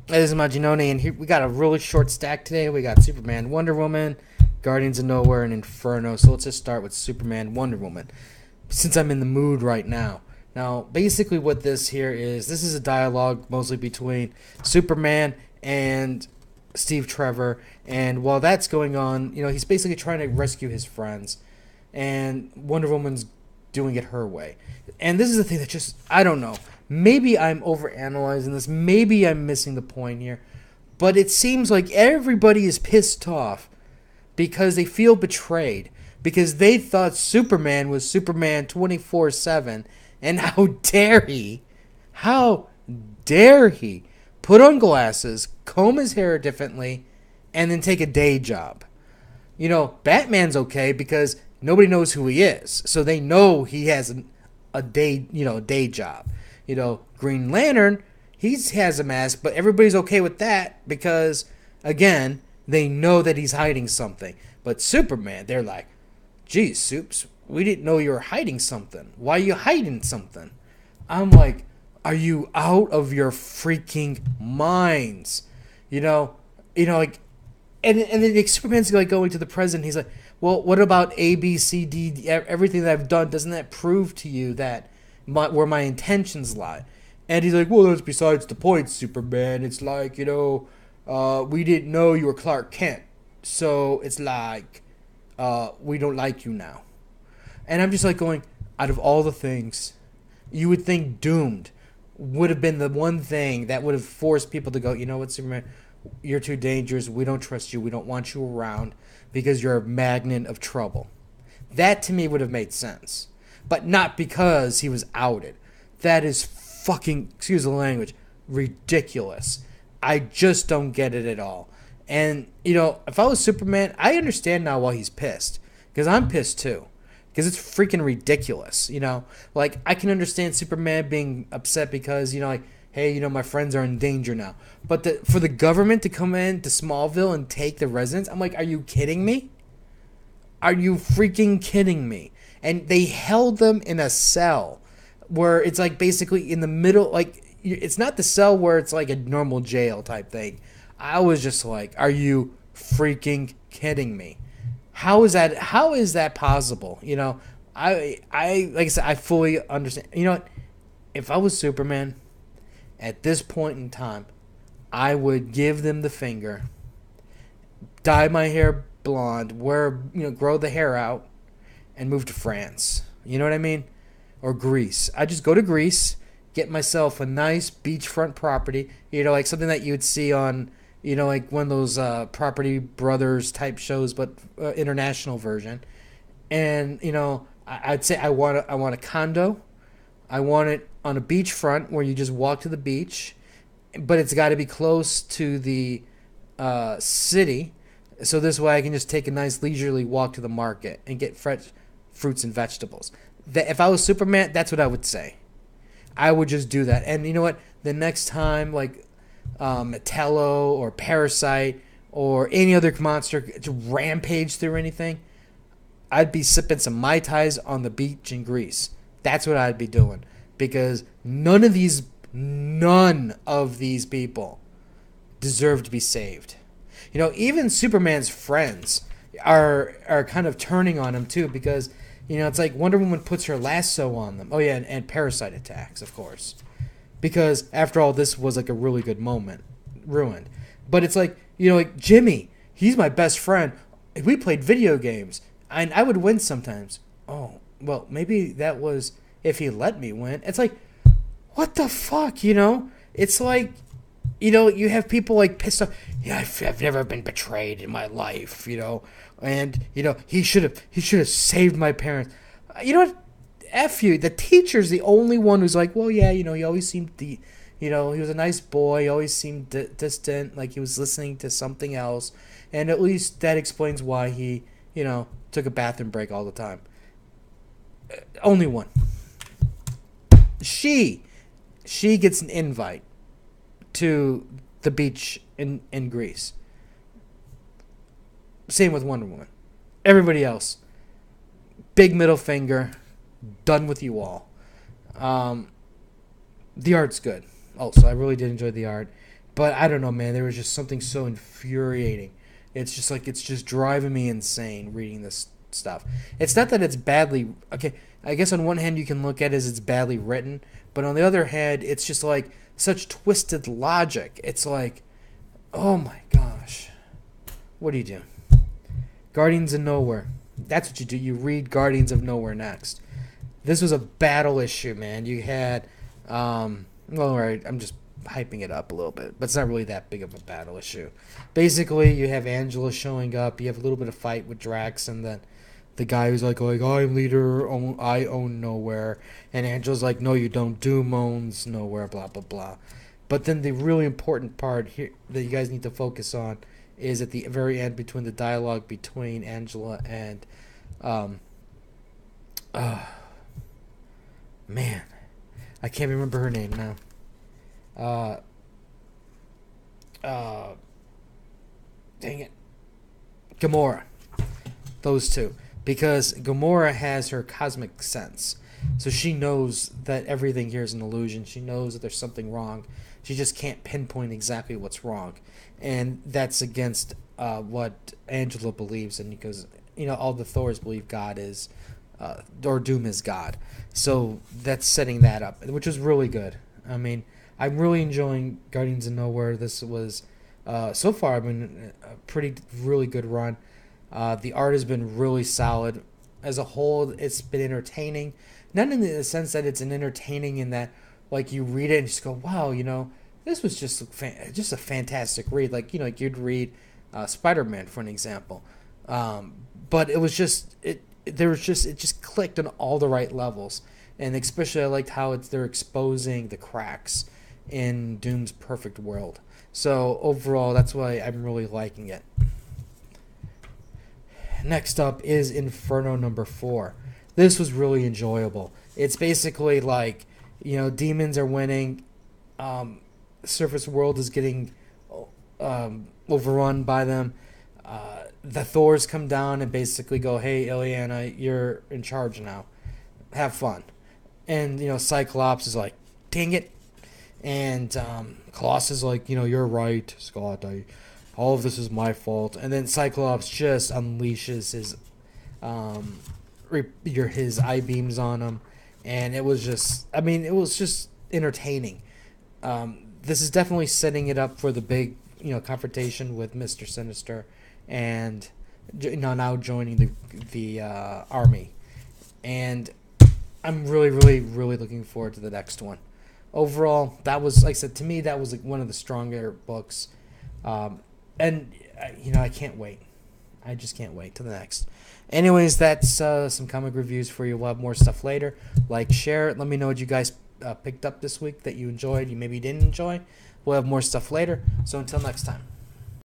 This is Majinone, and here we got a really short stack today. We got Superman, Wonder Woman, Guardians of Nowhere, and Inferno. So let's just start with Superman, Wonder Woman, since I'm in the mood right now. Now, basically, what this is a dialogue mostly between Superman and Steve Trevor, and while that's going on, he's basically trying to rescue his friends, and Wonder Woman's doing it her way. And this is the thing that just, I don't know. Maybe I'm overanalyzing this. Maybe I'm missing the point here. But it seems like everybody is pissed off because they feel betrayed. Because they thought Superman was Superman 24/7. And how dare he? How dare he put on glasses, comb his hair differently, and then take a day job? Batman's okay because nobody knows who he is. So they know he has a day job. Green Lantern, he has a mask, but everybody's okay with that because, again, they know that he's hiding something. But Superman, they're like, geez, Supes, we didn't know you were hiding something. Why are you hiding something? I'm like, are you out of your freaking minds? Like, and then Superman's like going to the president. He's like, well, what about A, B, C, D, everything that I've done? Doesn't that prove to you that where my intentions lie? And he's like, well, that's besides the point, Superman. It's like, we didn't know you were Clark Kent. So it's like, we don't like you now. And I'm just like going, out of all the things, you would think Doomed would have been the one thing that would have forced people to go, you know what, Superman, you're too dangerous. We don't trust you. We don't want you around because you're a magnet of trouble. That to me would have made sense. But not because he was outed. That is fucking, excuse the language, ridiculous. I just don't get it at all. And, if I was Superman, I understand now why he's pissed. Because I'm pissed too. Because it's freaking ridiculous, Like, I can understand Superman being upset because, hey, my friends are in danger now. But for the government to come in to Smallville and take the residents, I'm like, are you kidding me? Are you freaking kidding me? And they held them in a cell where it's like basically in the middle, like it's not the cell where it's like a normal jail type thing. I was just like, are you freaking kidding me? How is that possible? I like I said, I fully understand. You know what? If I was Superman at this point in time, I would give them the finger, dye my hair blonde, grow the hair out, and move to France. You know what I mean? Or Greece. I just go to Greece, get myself a nice beachfront property, like something that you'd see on, like one of those Property Brothers type shows, but international version. And, I'd say I want a condo. I want it on a beachfront where you just walk to the beach, but it's got to be close to the city. So this way I can just take a nice leisurely walk to the market and get fresh fruits and vegetables. If I was Superman, that's what I would say. I would just do that. And you know what? The next time, like Metello or Parasite or any other monster to rampage through anything, I'd be sipping some Mai Tais on the beach in Greece. That's what I'd be doing. Because none of these people deserve to be saved. Even Superman's friends are kind of turning on him too because, it's like Wonder Woman puts her lasso on them. Oh yeah, and Parasite attacks, of course. Because after all, this was like a really good moment. Ruined. But it's like, like Jimmy, he's my best friend. We played video games. And I would win sometimes. Oh, well, maybe that was if he let me win. It's like, what the fuck, It's like, you have people like pissed off. Yeah, I've never been betrayed in my life, and he should have saved my parents. You know what? F you. The teacher's the only one who's like, well, yeah, he always seemed he was a nice boy. He always seemed distant, like he was listening to something else, and at least that explains why he, took a bathroom break all the time. Only one. She gets an invite to the beach in Greece. Same with Wonder Woman. Everybody else, big middle finger, done with you all. The art's good. Also, I really did enjoy the art. But I don't know, man. There was just something so infuriating. It's just like it's just driving me insane reading this stuff. It's not that it's badly okay. I guess on one hand you can look at it as it's badly written, but on the other hand, it's just like such twisted logic. It's like, oh my gosh, what do you do? Guardians of Nowhere. That's what you do. You read Guardians of Nowhere next. This was a battle issue, man. You had, well, all right, I'm just hyping it up a little bit, but it's not really that big of a battle issue. Basically, you have Angela showing up. You have a little bit of fight with Drax, and then the guy who's like I'm leader, I own Nowhere, and Angela's like, no, you don't. Doom owns Nowhere, blah blah blah. But then the really important part here that you guys need to focus on is at the very end between the dialogue between Angela and, uh, man, I can't remember her name now. Uh, uh, Dang it, Gamora. Those two, because Gamora has her cosmic sense, so she knows that everything here is an illusion. She knows that there's something wrong. She just can't pinpoint exactly what's wrong, and that's against what Angela believes in, because all the Thors believe God is, or Doom is God. So that's setting that up, which is really good. I mean, I'm really enjoying Guardians of Nowhere. This was so far, I've been a really good run. The art has been really solid. As a whole, it's been entertaining. Not in the sense that it's an entertaining in that, like, you read it and just go, wow, this was just a fantastic read. Like, like you'd read Spider-Man, for an example. But it was just, it just clicked on all the right levels. And especially I liked how they're exposing the cracks in Doom's perfect world. So overall, that's why I'm really liking it. Next up is Inferno number 4. This was really enjoyable. It's basically like, demons are winning. Surface world is getting overrun by them. The Thors come down and basically go, hey, Ileana, you're in charge now. Have fun. And, Cyclops is like, dang it. And Colossus is like, you're right, Scott. All of this is my fault. And then Cyclops just unleashes his eye beams on him, and it was just entertaining. This is definitely setting it up for the big confrontation with Mr. Sinister, and now joining the army. And I'm really, really, really looking forward to the next one. Overall, that was, like I said, to me, that was like one of the stronger books. And, I can't wait. I just can't wait till the next. Anyways, that's some comic reviews for you. We'll have more stuff later. Like, share it. Let me know what you guys picked up this week that you enjoyed, you maybe didn't enjoy. We'll have more stuff later. So until next time.